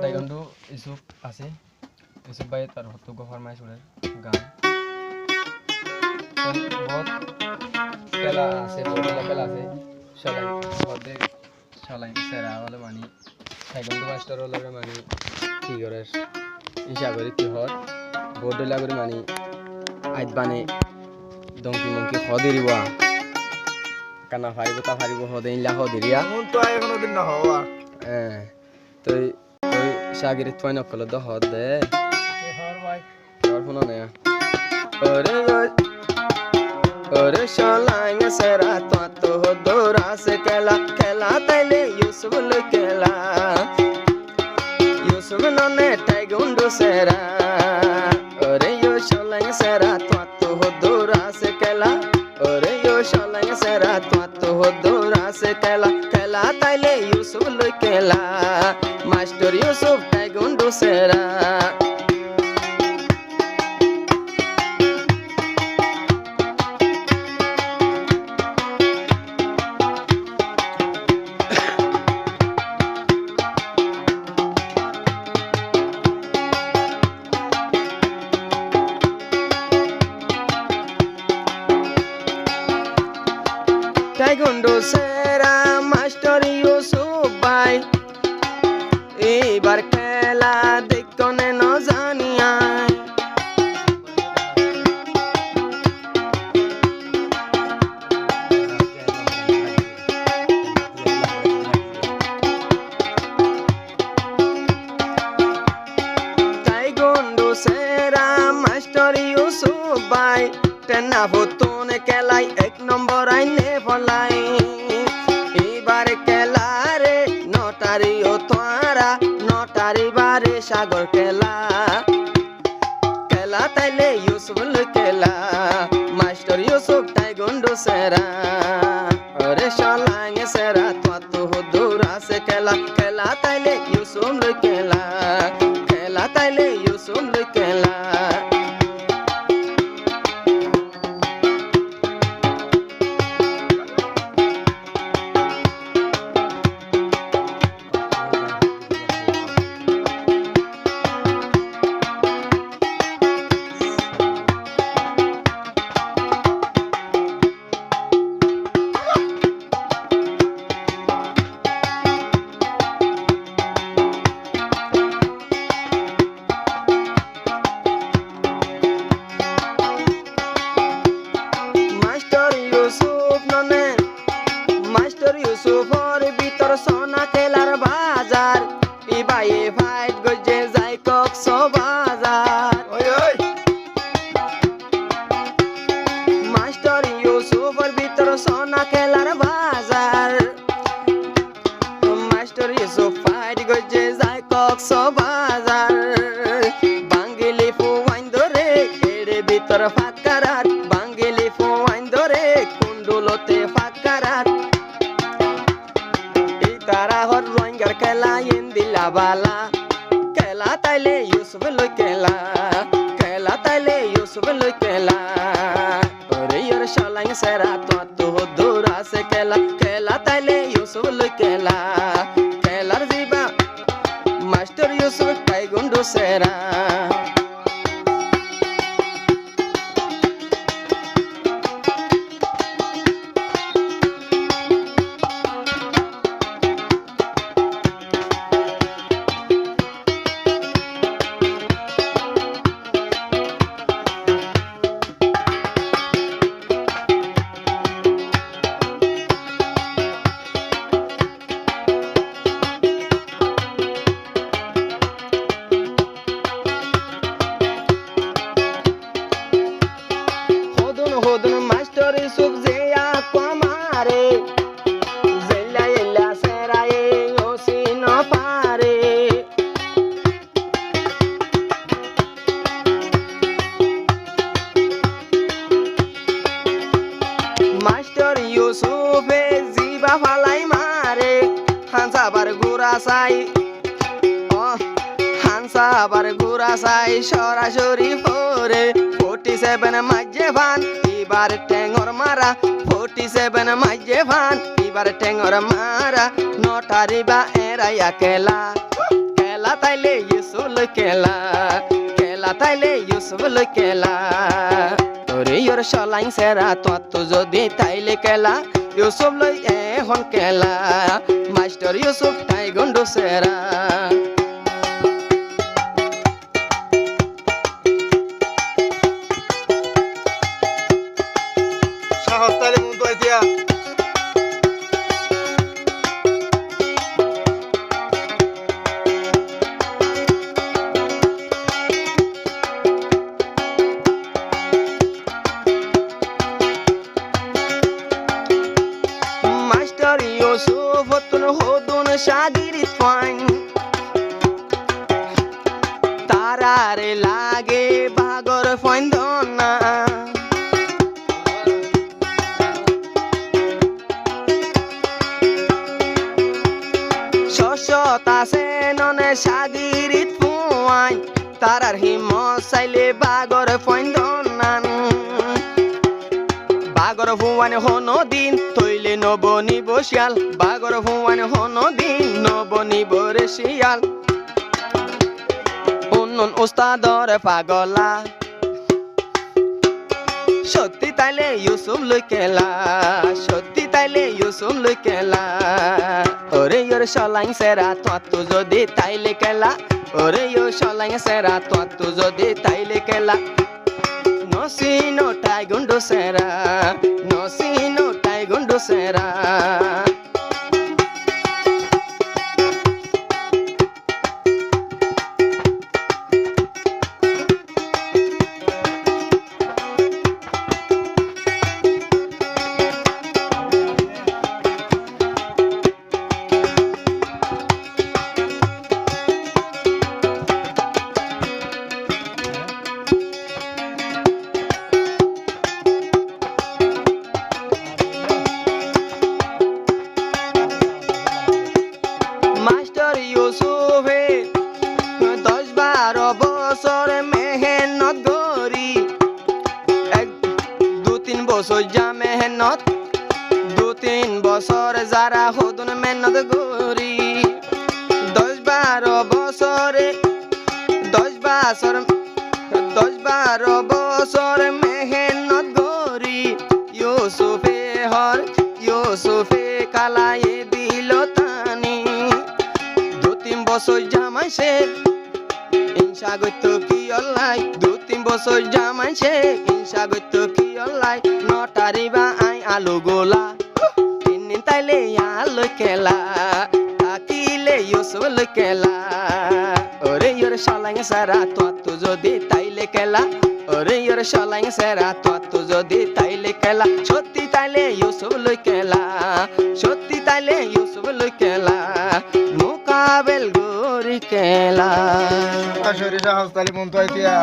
তাইকন্ডু ইসুফ আছে ইসুফ ভাই তার হতো ফরমাইশ সুরের গান বহুত খেলা আছে বড় খেলা আছে সলাই হদে সলাই সেরা বলে মানি তাইকন্ডু মাস্টার হলে মানি কি করে ইশা করে কি হর বোর্ড লাগরে মানি আইত বানে দংকি মংকি হদিরিবা কানা ফারিব তা ফারিব হদে ইলা হদিরিয়া মন তো আয় কোনো দিন না হওয়া তুই তুই সাগিরে তুই নকল দ হদে কে হর ভাই আর ফোন না ওরে শালাং সেরা তো দোরা সে খেলা খেলা তাইলে ইউসুফ খেলা ইউসুফ ননে টাইগুন্ডু সেরা ওরে ইউ শালাং সেরা তো দোরা সে খেলা ওরে ইউ শালাং সেরা তো দোরা সে খেলা খেলা তাইলে ইউসুফ খেলা মাস্টার ইউসুফ টাইগুন্ডু সেরা টাইগুন্ডু সেরা মাস্টার ইউসুফ ভাই এবার খেলা দেখনে ন জানিয়ায় টাইগুন্ডু সেরা মাস্টার ইউসুফ ভাই টেনা ফুতুন খেলাই এক নম্বর আইনে ফলাই এবার খেলা রে নটারি ও তোরা নটারি বারে সাগর খেলা খেলা তাইলে ইউসুফ খেলা মাস্টার ইউসুফ টাইগুন্ডু সেরা ওরে শালাং সেরা তো দৌড়া সে খেলা খেলা তাইলে ইউসুফ খেলা খেলা তাইলে ইউসুফ খেলা ইউসুফর ভিতর সোনা খেলার বাজার ইবাইয়ে ফাইট গজে যাই কক্স বাজার মাস্টার ইউসুফর ভিতর সোনা খেলার বাজার মাস্টার ইউসুফ ফাইট গজে যাই কক্স বাজার বাঙ্গিলি ফুয়াইন ধরে এড়ে ভিতর ফাঁকারাত বাঙ্গিলি ফুয়াইন ধরে কুন্ডুলতে ফাঁকারাত তারা হর রোহিঙ্গার খেলা ইন্দিলা বালা খেলা তাইলে ইউসুফ খেলা খেলা তাইলে ইউসুফ খেলা ওরে ইয়ার শালাং সেরা তো দৌড়া সে খেলা খেলা তাইলে ইউসুফ খেলা খেলার জিবা মাস্টার ইউসুফ টাইগুন্ডু সেরা মাস্টার ইউসুফ যে আমারে জেলা এলা সেরায়ে ওসি ন পারে মাস্টার ইউসুফে জিবা ফালাই মারে হানসাবার গুড়া সাই হানসাবার গুড়া সাই সরাসরি পরে 47 মাঝে ভান এবার টেঙ্গর মারা 47 মাঝে ভান এবার ঠেঙর মারা নটারি বা এরাইয়া কেলা কেলা তাইলে ইউসুফ লই কেলা কেলা তাইলে ইউসুফ লই কেলা ওরে ইয়র সলাইং সেরা তো যদি তাইলে কেলা ইউসুফ লই এখন কেলা মাস্টার ইউসুফ তাই গন্ডু সেরা সাহস তালে মন তো আইতিয়া মাস্টার ইউসুফ হতুন হদুন সাগিরিত ফাইন তারারে লাগে বাগর ফাইন দনা শশতাসে ননে সাগিরিত ফুয়াইন তারার হিম চাইলে বাগর ফাইন দনান বাগর ফুয়ান হন দিন তৈলে নবনি বসিয়াল বাগর ফুয়ান হন দিন নবনি বরে শিয়াল উন্নন উস্তাদর পাগলা সত্যি তাইলে ইউসুফ লই কেলা সত্যি তাইলে ইউসুফ লই কেলা ওরে ইয়র সলাইং সেরা তো যদি তাইলে কেলা ওরে ইয়র সলাইং সেরা তো যদি তাইলে কেলা নসিনো টাই গুন্ডু সেরা নসিনো টাই গুন্ডু সেরা মাস্টার ইউসুফে 10-12 বছর মেহনত গরি 2-3 বছর যা মেহনত 2-3 বছর যারা হদুন মেহনত গরি 10-12 বছরে 10-12 বছর মেহনত গরি ইউসুফে কালায়ে দিল তানি 2-3 বছর জামাইছে ইনশা গইত কি অল্লাই 2-3 বছর জামাইছে ইনশা গইত কি অল্লাই নটারি বা আই আলু গোলা 3 দিন তাইলে আলু কেলা থাকিলে ইউসুফ লই কেলা ওরে ইয়র সলাইং সারা তো যদি তাইলে কেলা ওরে ইয়র সলাইং সারা তো যদি তাইলে কেলা সত্যি তাইলে ইউসুফ লই কেলা সত্যি তাইলে ইউসুফ লই কেলা মুকাবেল গরি কেলা শরীর সাহস তালে মন তো আইতিয়া